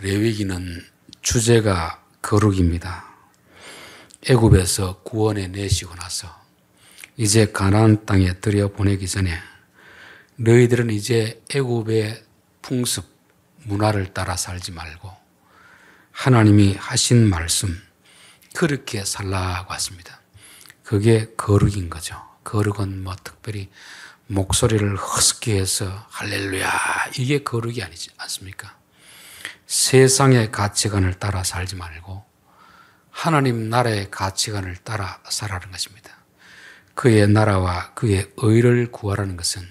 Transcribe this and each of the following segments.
레위기는 주제가 거룩입니다. 애굽에서 구원해 내시고 나서 이제 가나안 땅에 들여보내기 전에 너희들은 이제 애굽의 풍습, 문화를 따라 살지 말고 하나님이 하신 말씀 그렇게 살라고 했습니다. 그게 거룩인 거죠. 거룩은 뭐 특별히 목소리를 허스키 해서 할렐루야 이게 거룩이 아니지 않습니까? 세상의 가치관을 따라 살지 말고 하나님 나라의 가치관을 따라 살아라는 것입니다. 그의 나라와 그의 의를 구하라는 것은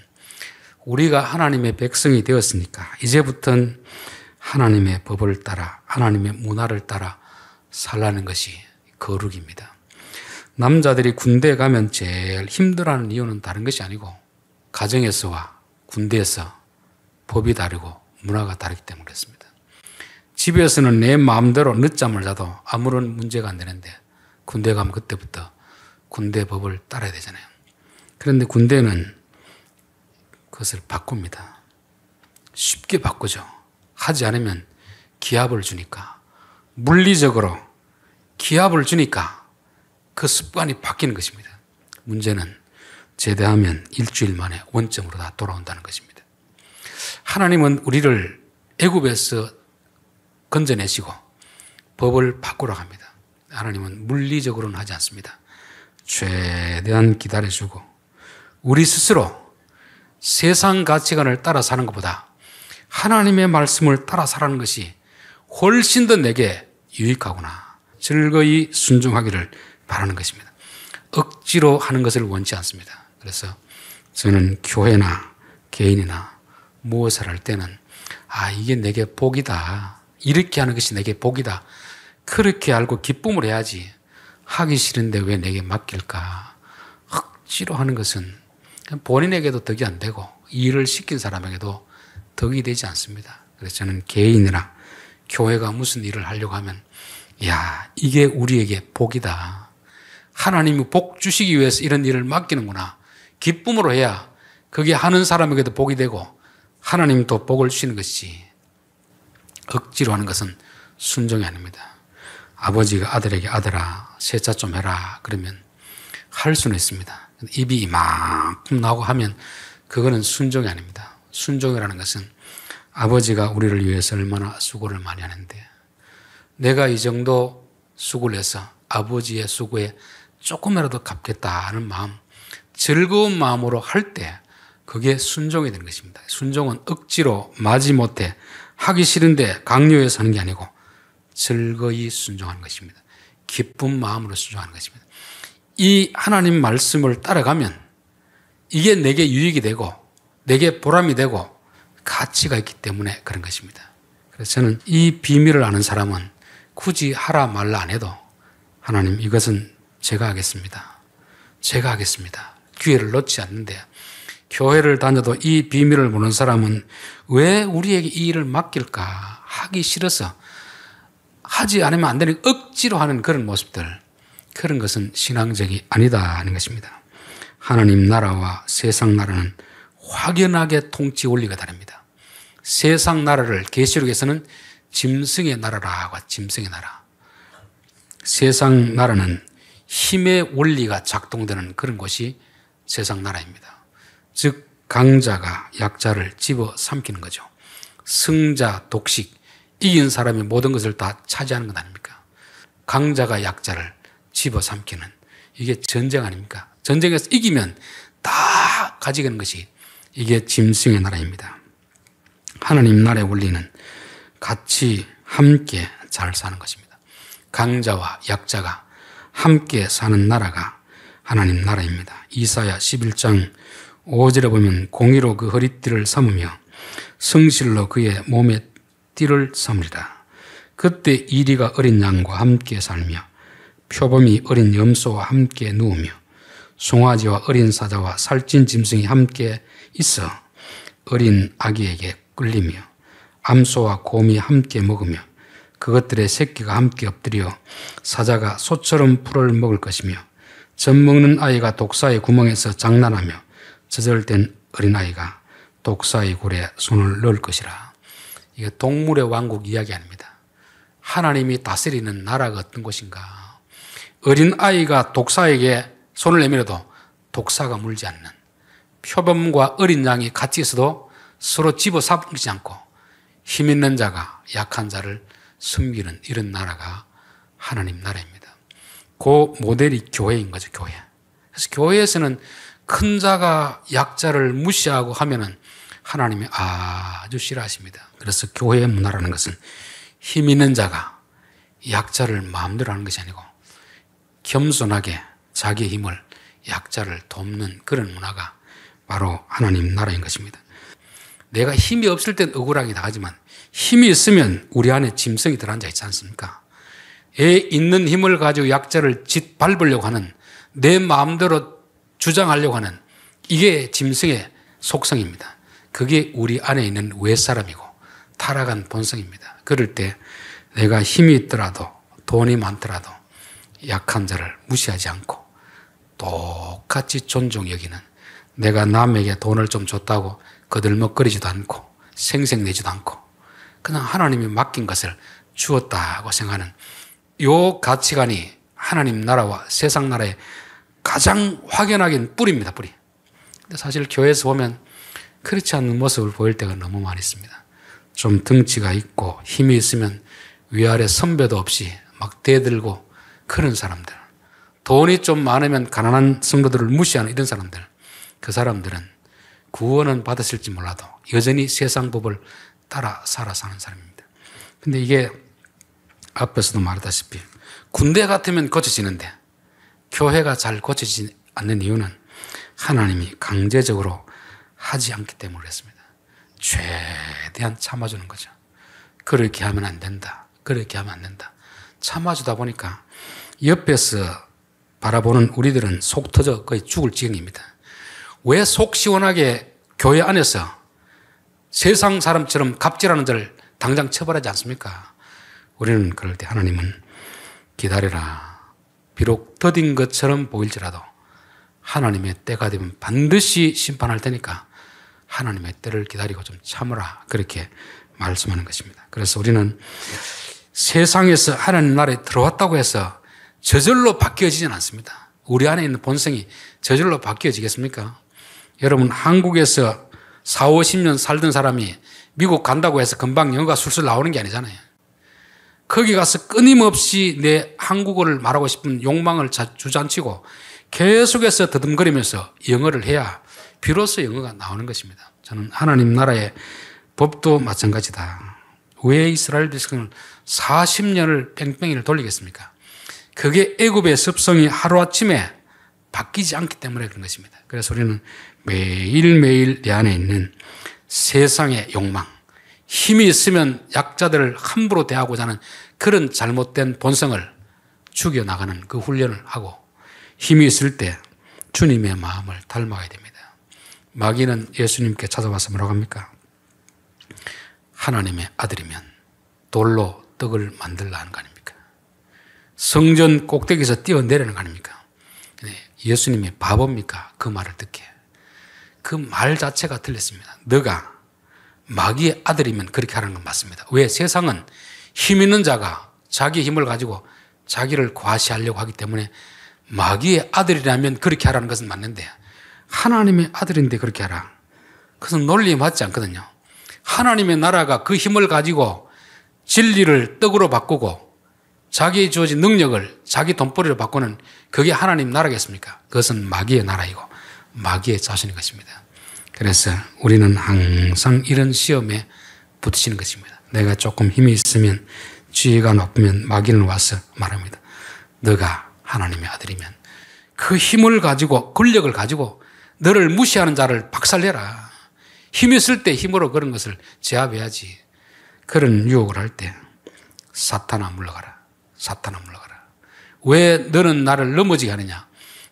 우리가 하나님의 백성이 되었으니까 이제부터는 하나님의 법을 따라 하나님의 문화를 따라 살라는 것이 거룩입니다. 남자들이 군대에 가면 제일 힘들어하는 이유는 다른 것이 아니고 가정에서와 군대에서 법이 다르고 문화가 다르기 때문에 그렇습니다. 집에서는 내 마음대로 늦잠을 자도 아무런 문제가 안 되는데 군대 가면 그때부터 군대 법을 따라야 되잖아요. 그런데 군대는 그것을 바꿉니다. 쉽게 바꾸죠. 하지 않으면 기합을 주니까, 물리적으로 기합을 주니까 그 습관이 바뀌는 것입니다. 문제는 제대하면 일주일 만에 원점으로 다 돌아온다는 것입니다. 하나님은 우리를 애굽에서 건져내시고 법을 바꾸라고 합니다. 하나님은 물리적으로는 하지 않습니다. 최대한 기다려주고 우리 스스로 세상 가치관을 따라 사는 것보다 하나님의 말씀을 따라 살아가는 것이 훨씬 더 내게 유익하구나. 즐거이 순종하기를 바라는 것입니다. 억지로 하는 것을 원치 않습니다. 그래서 저는 교회나 개인이나 무엇을 할 때는 이게 내게 복이다. 이렇게 하는 것이 내게 복이다. 그렇게 알고 기쁨을 해야지 하기 싫은데 왜 내게 맡길까. 억지로 하는 것은 본인에게도 덕이 안 되고 일을 시킨 사람에게도 덕이 되지 않습니다. 그래서 저는 개인이나 교회가 무슨 일을 하려고 하면 이게 우리에게 복이다. 하나님이 복 주시기 위해서 이런 일을 맡기는구나. 기쁨으로 해야 그게 하는 사람에게도 복이 되고 하나님도 복을 주시는 것이 억지로 하는 것은 순종이 아닙니다. 아버지가 아들에게 아들아 세차 좀 해라 그러면 할 수는 있습니다. 입이 이만큼 나오고 하면 그거는 순종이 아닙니다. 순종이라는 것은 아버지가 우리를 위해서 얼마나 수고를 많이 하는데 내가 이 정도 수고를 해서 아버지의 수고에 조금이라도 갚겠다 하는 마음, 즐거운 마음으로 할 때 그게 순종이 되는 것입니다. 순종은 억지로 마지못해 하기 싫은데 강요해서 하는 게 아니고 즐거이 순종하는 것입니다. 기쁜 마음으로 순종하는 것입니다. 이 하나님 말씀을 따라가면 이게 내게 유익이 되고 내게 보람이 되고 가치가 있기 때문에 그런 것입니다. 그래서 저는 이 비밀을 아는 사람은 굳이 하라 말라 안 해도 하나님 이것은 제가 하겠습니다. 제가 하겠습니다. 기회를 놓지 않는데 교회를 다녀도 이 비밀을 모르는 사람은 왜 우리에게 이 일을 맡길까 하기 싫어서 하지 않으면 안 되는 억지로 하는 그런 모습들, 그런 것은 신앙적이 아니다 하는 것입니다. 하나님 나라와 세상 나라는 확연하게 통치 원리가 다릅니다. 세상 나라를 계시록에서는 짐승의 나라라고 하죠. 짐승의 나라. 세상 나라는 힘의 원리가 작동되는 그런 곳이 세상 나라입니다. 즉 강자가 약자를 집어삼키는 거죠. 승자 독식, 이긴 사람이 모든 것을 다 차지하는 것 아닙니까? 강자가 약자를 집어삼키는, 이게 전쟁 아닙니까? 전쟁에서 이기면 다 가지게 것이 이게 짐승의 나라입니다. 하나님 나라의 원리는 같이 함께 잘 사는 것입니다. 강자와 약자가 함께 사는 나라가 하나님 나라입니다. 이사야 11장 5절에 보면 공의로 그 허리띠를 삼으며 성실로 그의 몸에 띠를 삼으리라. 그때 이리가 어린 양과 함께 살며 표범이 어린 염소와 함께 누우며 송아지와 어린 사자와 살찐 짐승이 함께 있어 어린 아기에게 끌리며 암소와 곰이 함께 먹으며 그것들의 새끼가 함께 엎드려 사자가 소처럼 풀을 먹을 것이며 젖 먹는 아이가 독사의 구멍에서 장난하며 저절된 어린아이가 독사의 굴에 손을 넣을 것이라. 이게 동물의 왕국 이야기 아닙니다. 하나님이 다스리는 나라가 어떤 것인가. 어린 아이가 독사에게 손을 내밀어도 독사가 물지 않는, 표범과 어린 양이 같이 있어도 서로 집어삼키지 않고 힘 있는 자가 약한 자를 숨기는 이런 나라가 하나님 나라입니다. 그 모델이 교회인 거죠, 교회. 그래서 교회에서는 큰 자가 약자를 무시하고 하면은 하나님이 아주 싫어하십니다. 그래서 교회의 문화라는 것은 힘 있는 자가 약자를 마음대로 하는 것이 아니고 겸손하게 자기의 힘을 약자를 돕는 그런 문화가 바로 하나님 나라인 것입니다. 내가 힘이 없을 땐 억울하게 나가지만 힘이 있으면 우리 안에 짐승이 들어앉아 있지 않습니까? 애 있는 힘을 가지고 약자를 짓밟으려고 하는, 내 마음대로 주장하려고 하는, 이게 짐승의 속성입니다. 그게 우리 안에 있는 외사람이고 타락한 본성입니다. 그럴 때 내가 힘이 있더라도 돈이 많더라도 약한 자를 무시하지 않고 똑같이 존중 여기는, 내가 남에게 돈을 좀 줬다고 거들먹거리지도 않고 생색내지도 않고 그냥 하나님이 맡긴 것을 주었다고 생각하는 이 가치관이 하나님 나라와 세상 나라의 가장 확연하게 뿌리입니다. 뿌리. 근데 사실 교회에서 보면 그렇지 않는 모습을 보일 때가 너무 많이 있습니다. 좀 덩치가 있고 힘이 있으면 위아래 선배도 없이 막 대들고 그런 사람들, 돈이 좀 많으면 가난한 성도들을 무시하는 이런 사람들, 그 사람들은 구원은 받았을지 몰라도 여전히 세상 법을 따라 살아 사는 사람입니다. 근데 이게 앞에서도 말했다시피 군대 같으면 고쳐지는데 교회가 잘 고쳐지지 않는 이유는 하나님이 강제적으로 하지 않기 때문에 그렇습니다. 최대한 참아주는 거죠. 그렇게 하면 안 된다. 그렇게 하면 안 된다. 참아주다 보니까 옆에서 바라보는 우리들은 속 터져 거의 죽을 지경입니다. 왜 속 시원하게 교회 안에서 세상 사람처럼 갑질하는 자를 당장 처벌하지 않습니까? 우리는 그럴 때 하나님은 기다려라. 비록 더딘 것처럼 보일지라도 하나님의 때가 되면 반드시 심판할 테니까 하나님의 때를 기다리고 좀 참으라. 그렇게 말씀하는 것입니다. 그래서 우리는 세상에서 하나님 나라에 들어왔다고 해서 저절로 바뀌어지진 않습니다. 우리 안에 있는 본성이 저절로 바뀌어지겠습니까? 여러분, 한국에서 4, 50년 살던 사람이 미국 간다고 해서 금방 영어가 술술 나오는 게 아니잖아요. 거기 가서 끊임없이 내 한국어를 말하고 싶은 욕망을 주저앉히고 계속해서 더듬거리면서 영어를 해야 비로소 영어가 나오는 것입니다. 저는 하나님 나라의 법도 마찬가지다. 왜 이스라엘 백성을 40년을 뺑뺑이를 돌리겠습니까? 그게 애굽의 습성이 하루아침에 바뀌지 않기 때문에 그런 것입니다. 그래서 우리는 매일매일 내 안에 있는 세상의 욕망, 힘이 있으면 약자들을 함부로 대하고자 하는 그런 잘못된 본성을 죽여나가는 그 훈련을 하고, 힘이 있을 때 주님의 마음을 닮아야 됩니다. 마귀는 예수님께 찾아와서 뭐라고 합니까? 하나님의 아들이면 돌로 떡을 만들라 하는 거 아닙니까? 성전 꼭대기에서 뛰어내리는 거 아닙니까? 예수님이 바보입니까? 그 말을 듣게. 그 말 자체가 틀렸습니다. 너가 마귀의 아들이면 그렇게 하라는 건 맞습니다. 왜? 세상은 힘 있는 자가 자기 힘을 가지고 자기를 과시하려고 하기 때문에 마귀의 아들이라면 그렇게 하라는 것은 맞는데, 하나님의 아들인데 그렇게 하라. 그것은 논리에 맞지 않거든요. 하나님의 나라가 그 힘을 가지고 진리를 떡으로 바꾸고 자기의 주어진 능력을 자기 돈벌이로 바꾸는 그게 하나님 나라겠습니까? 그것은 마귀의 나라이고 마귀의 자신인 것입니다. 그래서 우리는 항상 이런 시험에 부딪히는 것입니다. 내가 조금 힘이 있으면, 지위가 높으면 마귀는 와서 말합니다. 너가 하나님의 아들이면 그 힘을 가지고, 권력을 가지고 너를 무시하는 자를 박살내라. 힘이 있을 때 힘으로 그런 것을 제압해야지. 그런 유혹을 할 때 사탄아 물러가라. 사탄아 물러가라. 왜 너는 나를 넘어지게 하느냐.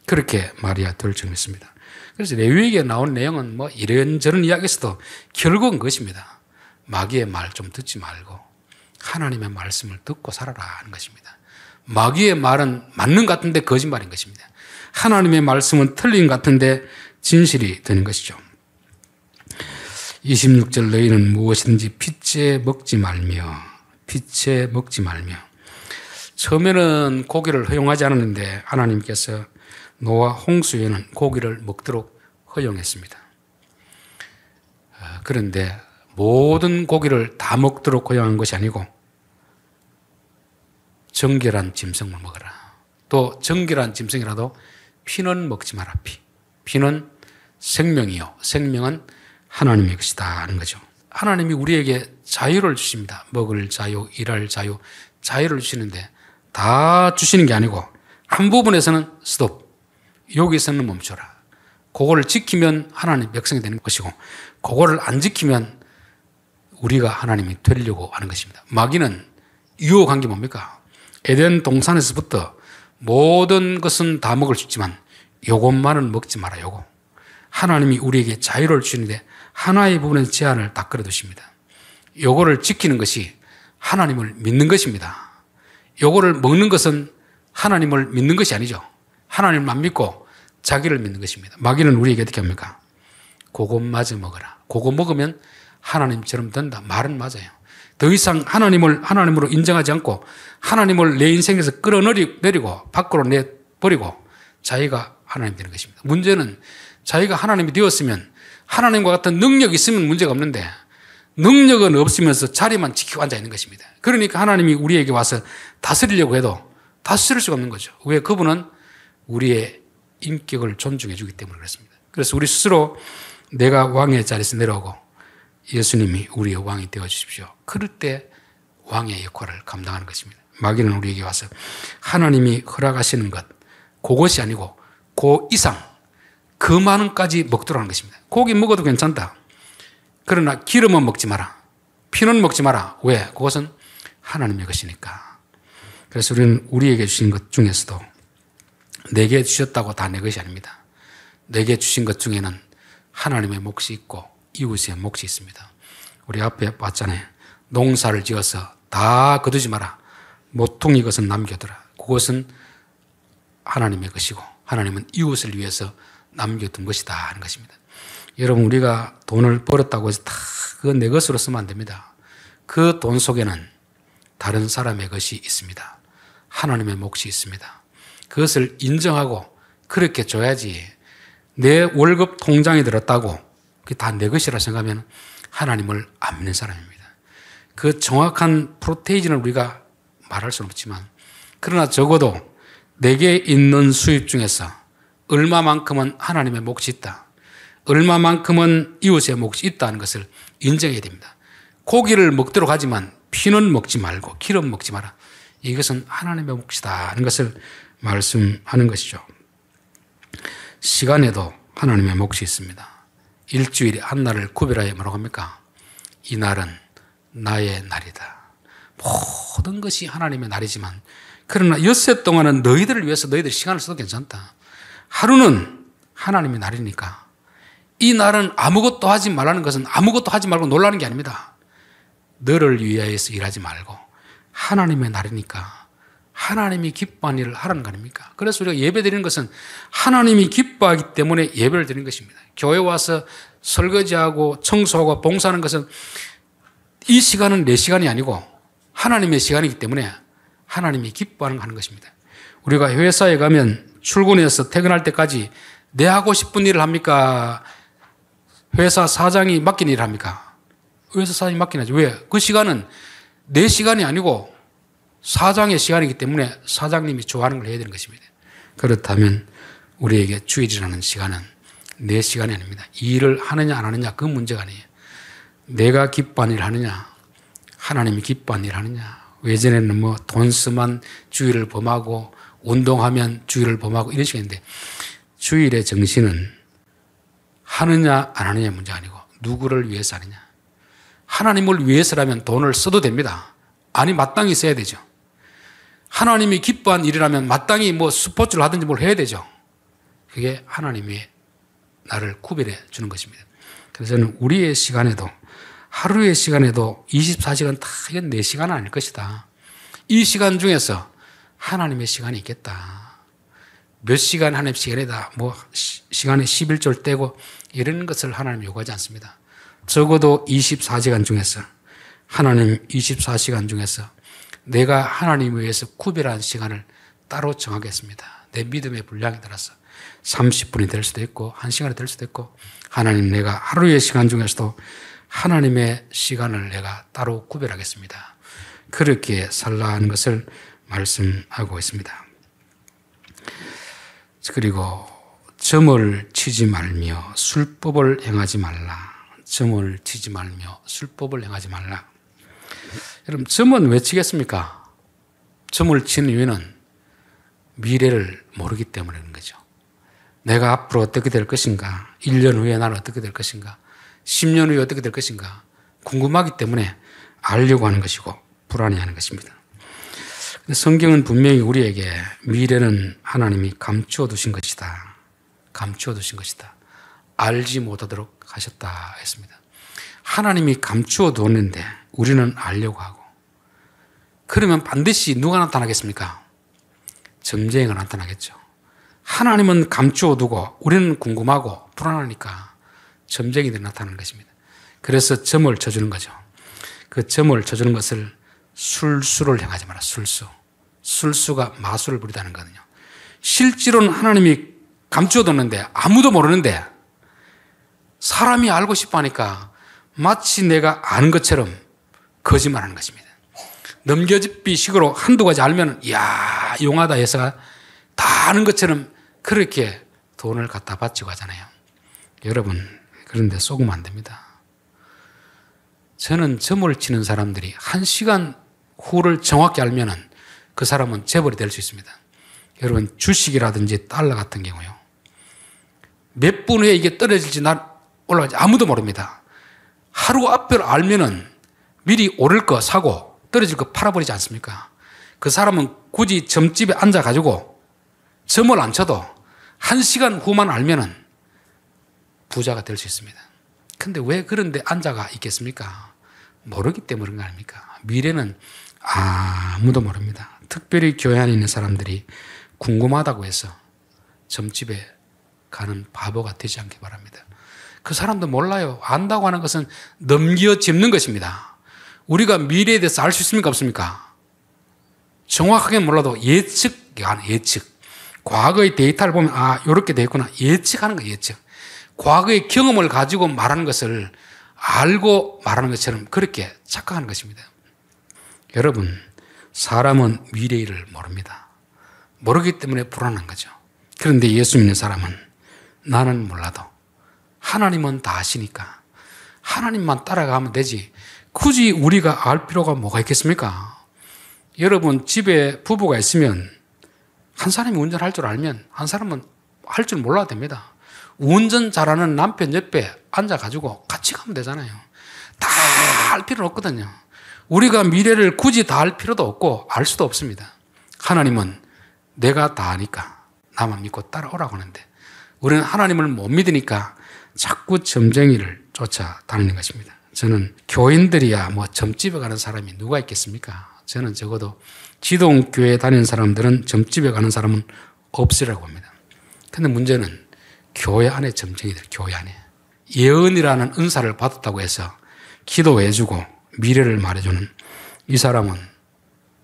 그렇게 말이야 될 정했습니다. 그래서 레위기에 나온 내용은 뭐 이런저런 이야기에서도 결국은 그것입니다. 마귀의 말 좀 듣지 말고 하나님의 말씀을 듣고 살아라 하는 것입니다. 마귀의 말은 맞는 것 같은데 거짓말인 것입니다. 하나님의 말씀은 틀린 것 같은데 진실이 되는 것이죠. 26절 너희는 무엇이든지 피째 먹지 말며 처음에는 고기를 허용하지 않았는데 하나님께서 노아 홍수에는 고기를 먹도록 허용했습니다. 그런데 모든 고기를 다 먹도록 허용한 것이 아니고 정결한 짐승을 먹어라. 또 정결한 짐승이라도 피는 먹지 마라. 피는 생명이요 생명은 하나님의 것이다 하는 거죠. 하나님이 우리에게 자유를 주십니다. 먹을 자유, 일할 자유, 자유를 주시는데 다 주시는 게 아니고 한 부분에서는 스톱, 여기서는 멈춰라. 그거를 지키면 하나님 백성이 되는 것이고 그거를 안 지키면 우리가 하나님이 되려고 하는 것입니다. 마귀는 유혹한 게 뭡니까? 에덴 동산에서부터 모든 것은 다 먹을 수 있지만 요것만은 먹지 마라. 요거. 하나님이 우리에게 자유를 주시는데 하나의 부분에서 제한을 딱 걸어두십니다. 요거를 지키는 것이 하나님을 믿는 것입니다. 요거를 먹는 것은 하나님을 믿는 것이 아니죠. 하나님을 안 믿고 자기를 믿는 것입니다. 마귀는 우리에게 어떻게 합니까? 그것마저 먹어라. 그거 먹으면 하나님처럼 된다. 말은 맞아요. 더 이상 하나님으로 인정하지 않고 하나님을 내 인생에서 끌어내리고 밖으로 내버리고 자기가 하나님 되는 것입니다. 문제는 자기가 하나님이 되었으면 하나님과 같은 능력이 있으면 문제가 없는데 능력은 없으면서 자리만 지키고 앉아 있는 것입니다. 그러니까 하나님이 우리에게 와서 다스리려고 해도 다스릴 수가 없는 거죠. 왜? 그분은 우리의 인격을 존중해 주기 때문에 그렇습니다. 그래서 우리 스스로 내가 왕의 자리에서 내려오고 예수님이 우리의 왕이 되어 주십시오. 그럴 때 왕의 역할을 감당하는 것입니다. 마귀는 우리에게 와서 하나님이 허락하시는 것, 그것이 아니고 그 이상, 그 많은까지 먹도록 하는 것입니다. 고기 먹어도 괜찮다. 그러나 기름은 먹지 마라. 피는 먹지 마라. 왜? 그것은 하나님의 것이니까. 그래서 우리는 우리에게 주신 것 중에서도 내게 주셨다고 다 내 것이 아닙니다. 내게 주신 것 중에는 하나님의 몫이 있고 이웃의 몫이 있습니다. 우리 앞에 봤잖아요. 농사를 지어서 다 거두지 마라. 모퉁이 것은 남겨두라. 그것은 하나님의 것이고 하나님은 이웃을 위해서 남겨둔 것이다 하는 것입니다. 여러분, 우리가 돈을 벌었다고 해서 다 그건 내 것으로 쓰면 안 됩니다. 그 돈 속에는 다른 사람의 것이 있습니다. 하나님의 몫이 있습니다. 그것을 인정하고 그렇게 줘야지. 내 월급 통장에 들었다고 그게 다 내 것이라 생각하면 하나님을 안 믿는 사람입니다. 그 정확한 프로테이지는 우리가 말할 수는 없지만 그러나 적어도 내게 있는 수입 중에서 얼마만큼은 하나님의 몫이 있다. 얼마만큼은 이웃의 몫이 있다는 것을 인정해야 됩니다. 고기를 먹도록 하지만 피는 먹지 말고 기름 먹지 마라. 이것은 하나님의 몫이다 하는 것을 말씀하는 것이죠. 시간에도 하나님의 몫이 있습니다. 일주일에 한 날을 구별하여 뭐라고 합니까? 이 날은 나의 날이다. 모든 것이 하나님의 날이지만 그러나 엿새 동안은 너희들을 위해서 너희들 시간을 써도 괜찮다. 하루는 하나님의 날이니까 이 날은 아무것도 하지 말라는 것은 아무것도 하지 말고 놀라는 게 아닙니다. 너를 위하여서 일하지 말고 하나님의 날이니까 하나님이 기뻐하는 일을 하라는 거 아닙니까? 그래서 우리가 예배 드리는 것은 하나님이 기뻐하기 때문에 예배를 드리는 것입니다. 교회 와서 설거지하고 청소하고 봉사하는 것은 이 시간은 내 시간이 아니고 하나님의 시간이기 때문에 하나님이 기뻐하는 것입니다. 우리가 회사에 가면 출근해서 퇴근할 때까지 내 하고 싶은 일을 합니까? 회사 사장이 맡긴 일을 합니까? 회사 사장이 맡긴 하죠. 왜? 그 시간은 내 시간이 아니고 사장의 시간이기 때문에 사장님이 좋아하는 걸 해야 되는 것입니다. 그렇다면 우리에게 주일이라는 시간은 내 시간이 아닙니다. 이 일을 하느냐 안 하느냐 그 문제가 아니에요. 내가 기뻐하는 일을 하느냐 하나님이 기뻐하는 일을 하느냐. 예전에는 뭐 돈 쓰면 주일을 범하고 운동하면 주일을 범하고 이런 식인데 주일의 정신은 하느냐 안 하느냐의 문제가 아니고 누구를 위해서 하느냐. 하나님을 위해서라면 돈을 써도 됩니다. 아니 마땅히 써야 되죠. 하나님이 기뻐한 일이라면 마땅히 뭐 스포츠를 하든지 뭘 해야 되죠. 그게 하나님이 나를 구별해 주는 것입니다. 그래서 저는 우리의 시간에도 하루의 시간에도 24시간 다 이건 내 시간은 아닐 것이다. 이 시간 중에서 하나님의 시간이 있겠다. 몇 시간 하나님의 시간이다. 뭐 시간에 11조를 떼고 이런 것을 하나님 요구하지 않습니다. 적어도 24시간 중에서 하나님 24시간 중에서 내가 하나님에 의해서 구별한 시간을 따로 정하겠습니다. 내 믿음의 분량에 따라서 30분이 될 수도 있고 1시간이 될 수도 있고 하나님 내가 하루의 시간 중에서도 하나님의 시간을 내가 따로 구별하겠습니다. 그렇게 살라는 것을 말씀하고 있습니다. 그리고 점을 치지 말며 술법을 행하지 말라. 점을 치지 말며 술법을 행하지 말라. 여러분, 점은 왜 치겠습니까? 점을 치는 이유는 미래를 모르기 때문에 그런 거죠. 내가 앞으로 어떻게 될 것인가? 1년 후에 나는 어떻게 될 것인가? 10년 후에 어떻게 될 것인가? 궁금하기 때문에 알려고 하는 것이고 불안해하는 것입니다. 성경은 분명히 우리에게 미래는 하나님이 감추어 두신 것이다. 감추어 두신 것이다. 알지 못하도록 하셨다 했습니다. 하나님이 감추어 두었는데 우리는 알려고 하고, 그러면 반드시 누가 나타나겠습니까? 점쟁이가 나타나겠죠. 하나님은 감추어 두고 우리는 궁금하고 불안하니까 점쟁이들이 나타나는 것입니다. 그래서 점을 쳐주는 거죠. 그 점을 쳐주는 것을 술수를 행하지 마라. 술수. 술수가 마술을 부리다는 거거든요. 실제로는 하나님이 감추어뒀는데 아무도 모르는데 사람이 알고 싶어 하니까 마치 내가 아는 것처럼 거짓말하는 것입니다. 넘겨짚기 식으로 한두 가지 알면 이야 용하다 해서 다 아는 것처럼 그렇게 돈을 갖다 바치고 하잖아요. 여러분, 그런데 속으면 안 됩니다. 저는 점을 치는 사람들이 1시간 후를 정확히 알면은 그 사람은 재벌이 될 수 있습니다. 여러분, 주식이라든지 달러 같은 경우요. 몇 분 후에 이게 떨어질지 올라갈지 아무도 모릅니다. 하루 앞을 알면은 미리 오를 거 사고 떨어질 거 팔아버리지 않습니까? 그 사람은 굳이 점집에 앉아가지고 점을 안 쳐도 1시간 후만 알면은 부자가 될 수 있습니다. 근데 왜 그런데 앉아가 있겠습니까? 모르기 때문에 그런 거 아닙니까? 미래는 아무도 모릅니다. 특별히 교회 안에 있는 사람들이 궁금하다고 해서 점집에 가는 바보가 되지 않기 바랍니다. 그 사람도 몰라요. 안다고 하는 것은 넘겨짚는 것입니다. 우리가 미래에 대해서 알 수 있습니까? 없습니까? 정확하게 몰라도 예측. 과거의 데이터를 보면 이렇게 돼 있구나. 예측하는 거예요. 예측. 과거의 경험을 가지고 말하는 것을 알고 말하는 것처럼 그렇게 착각하는 것입니다. 여러분, 사람은 미래를 모릅니다. 모르기 때문에 불안한 거죠. 그런데 예수 믿는 사람은 나는 몰라도 하나님은 다 아시니까 하나님만 따라가면 되지 굳이 우리가 알 필요가 뭐가 있겠습니까? 여러분, 집에 부부가 있으면 한 사람이 운전할 줄 알면 한 사람은 할 줄 몰라도 됩니다. 운전 잘하는 남편 옆에 앉아가지고 같이 가면 되잖아요. 다 알 필요는 없거든요. 우리가 미래를 굳이 다 알 필요도 없고 알 수도 없습니다. 하나님은 내가 다 아니까 나만 믿고 따라오라고 하는데 우리는 하나님을 못 믿으니까 자꾸 점쟁이를 쫓아다니는 것입니다. 저는 교인들이야 점집에 가는 사람이 누가 있겠습니까? 저는 적어도 지동교회 다니는 사람들은 점집에 가는 사람은 없으라고 합니다. 근데 문제는 교회 안에 점쟁이들, 교회 안에. 예언이라는 은사를 받았다고 해서 기도해주고 미래를 말해주는 이 사람은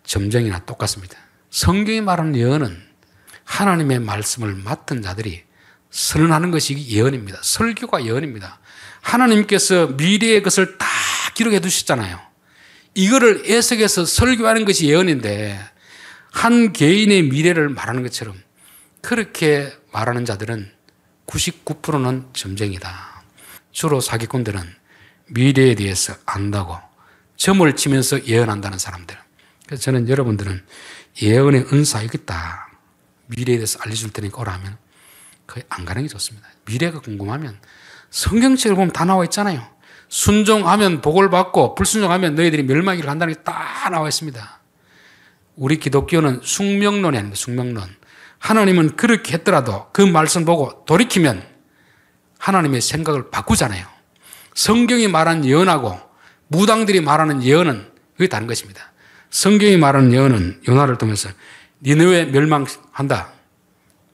점쟁이나 똑같습니다. 성경이 말하는 예언은 하나님의 말씀을 맡은 자들이 선언하는 것이 예언입니다. 설교가 예언입니다. 하나님께서 미래의 것을 다 기록해 두셨잖아요. 이거를 해석해서 설교하는 것이 예언인데 한 개인의 미래를 말하는 것처럼 그렇게 말하는 자들은 99%는 점쟁이다. 주로 사기꾼들은 미래에 대해서 안다고 점을 치면서 예언한다는 사람들. 그래서 저는 여러분들은 예언의 은사 있겠다. 미래에 대해서 알려줄 테니까 오라 하면 거의 안 가는 게 좋습니다. 미래가 궁금하면 성경책을 보면 다 나와 있잖아요. 순종하면 복을 받고 불순종하면 너희들이 멸망기를 간다는 게 다 나와 있습니다. 우리 기독교는 숙명론이 아닙니다. 숙명론. 하나님은 그렇게 했더라도 그 말씀 보고 돌이키면 하나님의 생각을 바꾸잖아요. 성경이 말한 예언하고 무당들이 말하는 예언은 그게 다른 것입니다. 성경이 말하는 예언은 요나를 통해서 니느웨 멸망한다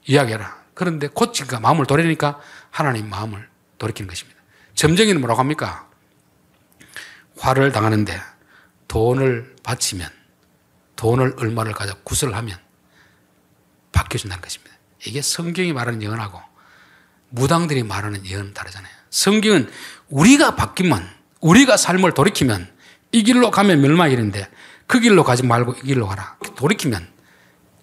이야기해라. 그런데 고치니까 마음을 돌리니까 하나님 마음을 돌이키는 것입니다. 점쟁이는 뭐라고 합니까? 화를 당하는데 돈을 바치면, 돈을 얼마를 가져 구슬을 하면 바뀌어준다는 것입니다. 이게 성경이 말하는 예언하고 무당들이 말하는 예언은 다르잖아요. 성경은 우리가 바뀌면, 우리가 삶을 돌이키면 이 길로 가면 멸망의 길인데 그 길로 가지 말고 이 길로 가라. 돌이키면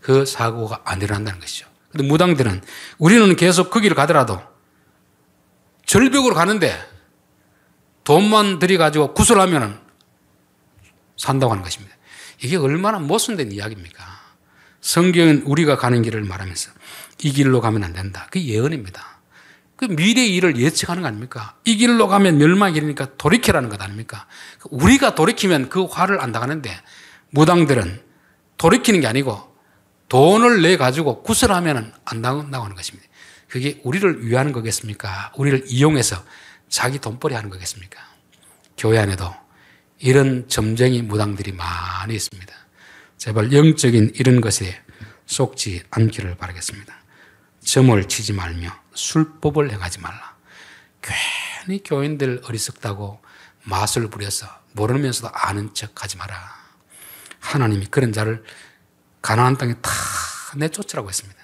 그 사고가 안 일어난다는 것이죠. 근데 무당들은 우리는 계속 그 길을 가더라도 절벽으로 가는데 돈만 들여가지고 구슬하면 산다고 하는 것입니다. 이게 얼마나 모순된 이야기입니까? 성경은 우리가 가는 길을 말하면서 이 길로 가면 안 된다. 그게 예언입니다. 그 미래의 일을 예측하는 거 아닙니까? 이 길로 가면 멸망의 길이니까 돌이키라는 것 아닙니까? 우리가 돌이키면 그 화를 안 당하는데 무당들은 돌이키는 게 아니고 돈을 내 가지고 구슬하면 안 당한다고 하는 것입니다. 그게 우리를 위하는 거겠습니까? 우리를 이용해서 자기 돈벌이 하는 거겠습니까? 교회 안에도 이런 점쟁이 무당들이 많이 있습니다. 제발 영적인 이런 것에 속지 않기를 바라겠습니다. 점을 치지 말며 술법을 행하지 말라. 괜히 교인들 어리석다고 마술 부려서 모르면서도 아는 척하지 마라. 하나님이 그런 자를 가나안 땅에 다 내쫓으라고 했습니다.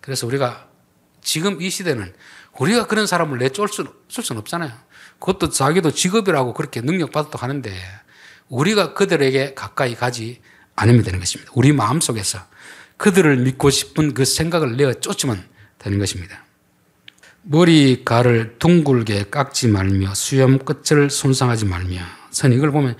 그래서 우리가 지금 이 시대는 우리가 그런 사람을 내쫓을 수는 없잖아요. 그것도 자기도 직업이라고 그렇게 능력받았다고 하는데 우리가 그들에게 가까이 가지 않으면 되는 것입니다. 우리 마음속에서 그들을 믿고 싶은 그 생각을 내어 쫓으면 되는 것입니다. 머리칼을 둥글게 깎지 말며 수염 끝을 손상하지 말며. 저는 이걸 보면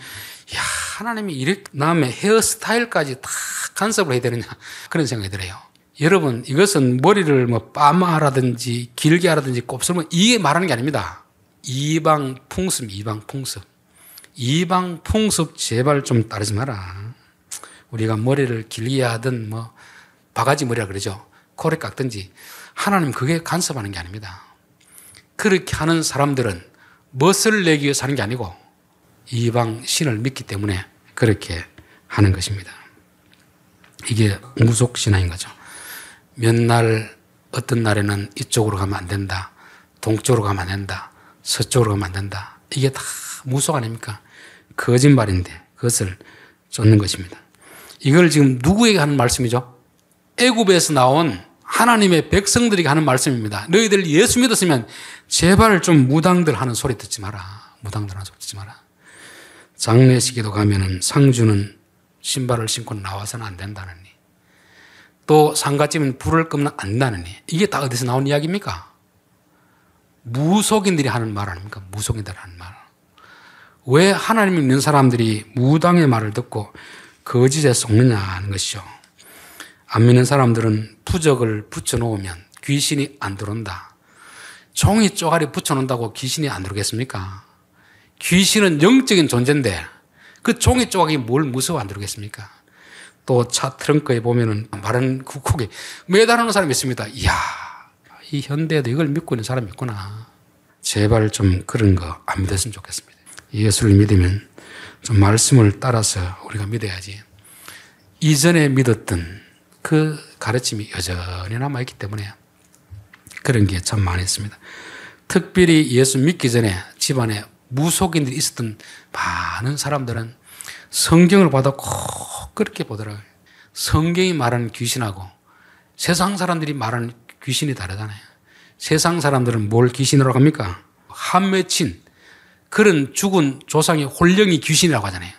야, 하나님이 이렇게 남의 헤어스타일까지 다 간섭을 해야 되느냐 그런 생각이 들어요. 여러분, 이것은 머리를 뭐 빠마하라든지 길게 하라든지 곱슬면 이게 말하는 게 아닙니다. 이방 풍습, 이방 풍습. 이방 풍습 제발 좀 따르지 마라. 우리가 머리를 길게 하든 뭐 바가지 머리라 그러죠. 코를 깎든지. 하나님 그게 간섭하는 게 아닙니다. 그렇게 하는 사람들은 멋을 내기 위해서 하는 게 아니고 이방 신을 믿기 때문에 그렇게 하는 것입니다. 이게 무속신앙인 거죠. 몇 날 어떤 날에는 이쪽으로 가면 안 된다. 동쪽으로 가면 안 된다. 서쪽으로 가면 안 된다. 이게 다 무속 아닙니까? 거짓말인데 그것을 쫓는 것입니다. 이걸 지금 누구에게 하는 말씀이죠? 애굽에서 나온 하나님의 백성들에게 하는 말씀입니다. 너희들 예수 믿었으면 제발 좀 무당들 하는 소리 듣지 마라. 무당들 하는 소리 듣지 마라. 장례식에도 가면은 상주는 신발을 신고 나와서는 안 된다느니, 또 상갓집은 불을 끄면 안 된다느니, 이게 다 어디서 나온 이야기입니까? 무속인들이 하는 말 아닙니까? 무속인들이 하는 말. 왜 하나님 믿는 사람들이 무당의 말을 듣고 거짓에 속느냐 하는 것이죠. 안 믿는 사람들은 부적을 붙여놓으면 귀신이 안 들어온다. 종이 쪼가리 붙여놓는다고 귀신이 안 들어오겠습니까? 귀신은 영적인 존재인데 그 종이 쪼가리 뭘 무서워 안 들어오겠습니까? 또 차 트렁크에 보면은 마른 쿡쿡이 매달아놓은 사람이 있습니다. 이야, 이 현대에도 이걸 믿고 있는 사람이 있구나. 제발 좀 그런 거 안 믿었으면 좋겠습니다. 예수를 믿으면 좀 말씀을 따라서 우리가 믿어야지. 이전에 믿었던 그 가르침이 여전히 남아있기 때문에 그런 게 참 많이 있습니다. 특별히 예수 믿기 전에 집안에 무속인들이 있었던 많은 사람들은 성경을 봐도 꼭 그렇게 보더라고요. 성경이 말하는 귀신하고 세상 사람들이 말하는 귀신이 다르잖아요. 세상 사람들은 뭘 귀신이라고 합니까? 한 맺힌 그런 죽은 조상의 홀령이 귀신이라고 하잖아요.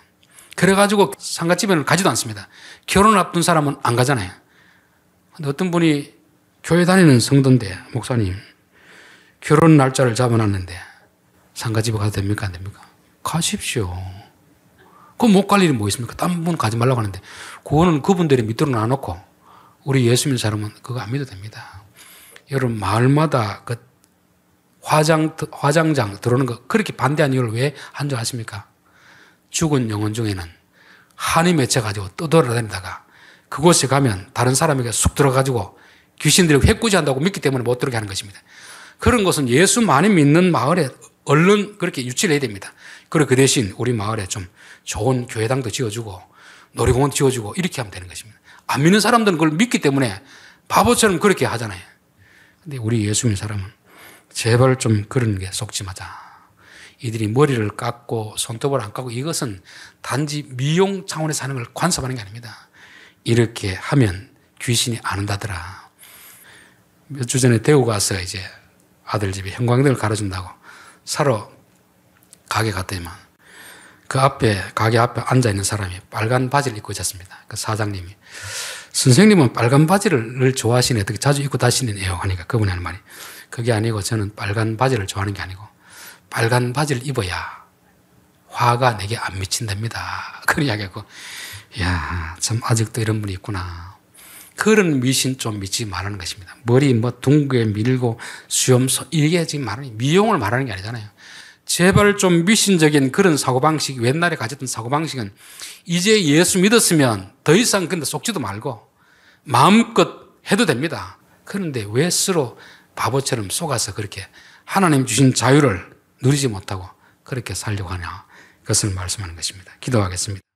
그래가지고 상갓집에는 가지도 않습니다. 결혼 앞둔 사람은 안 가잖아요. 근데 어떤 분이 교회 다니는 성도인데, 목사님, 결혼 날짜를 잡아놨는데 상갓집에 가도 됩니까? 안 됩니까? 가십시오. 그럼 못 갈 일이 뭐 있습니까? 딴 분 가지 말라고 하는데, 그거는 그분들이 믿도록 놔놓고 우리 예수 믿는 사람은 그거 안 믿어도 됩니다. 여러분, 마을마다 그 화장장 들어오는 거 그렇게 반대한 이유를 왜 한 줄 아십니까? 죽은 영혼 중에는 한이 맺혀가지고 떠돌아다니다가 그곳에 가면 다른 사람에게 쑥 들어가지고 귀신들이 해꾸지한다고 믿기 때문에 못 들어오게 하는 것입니다. 그런 것은 예수 많이 믿는 마을에 얼른 그렇게 유치를 해야 됩니다. 그리고 그 대신 우리 마을에 좀 좋은 교회당도 지어주고 놀이공원 지어주고 이렇게 하면 되는 것입니다. 안 믿는 사람들은 그걸 믿기 때문에 바보처럼 그렇게 하잖아요. 근데 우리 예수 믿는 사람은 제발 좀 그런 게 속지 마자. 이들이 머리를 깎고 손톱을 안 깎고 이것은 단지 미용 차원에서 하는 걸 관섭하는 게 아닙니다. 이렇게 하면 귀신이 안 온다더라. 몇 주 전에 대구 가서 이제 아들 집에 형광등을 갈아준다고 사러 가게 갔더니만 그 가게 앞에 앉아있는 사람이 빨간 바지를 입고 있었습니다. 그 사장님이 선생님은 빨간 바지를 좋아하시네. 어떻게 자주 입고 다니네요 하니까 그분이 하는 말이 그게 아니고 저는 빨간 바지를 좋아하는 게 아니고 빨간 바지를 입어야 화가 내게 안 미친답니다. 그런 이야기하고 이야 참 아직도 이런 분이 있구나. 그런 미신 좀 믿지 말라는 것입니다. 머리 뭐 둥게 밀고 수염소 이게 지금 말하는 미용을 말하는 게 아니잖아요. 제발 좀 미신적인 그런 사고방식, 옛날에 가졌던 사고방식은 이제 예수 믿었으면 더 이상 근데 속지도 말고 마음껏 해도 됩니다. 그런데 왜 스스로 바보처럼 속아서 그렇게 하나님 주신 자유를 누리지 못하고 그렇게 살려고 하냐. 그것을 말씀하는 것입니다. 기도하겠습니다.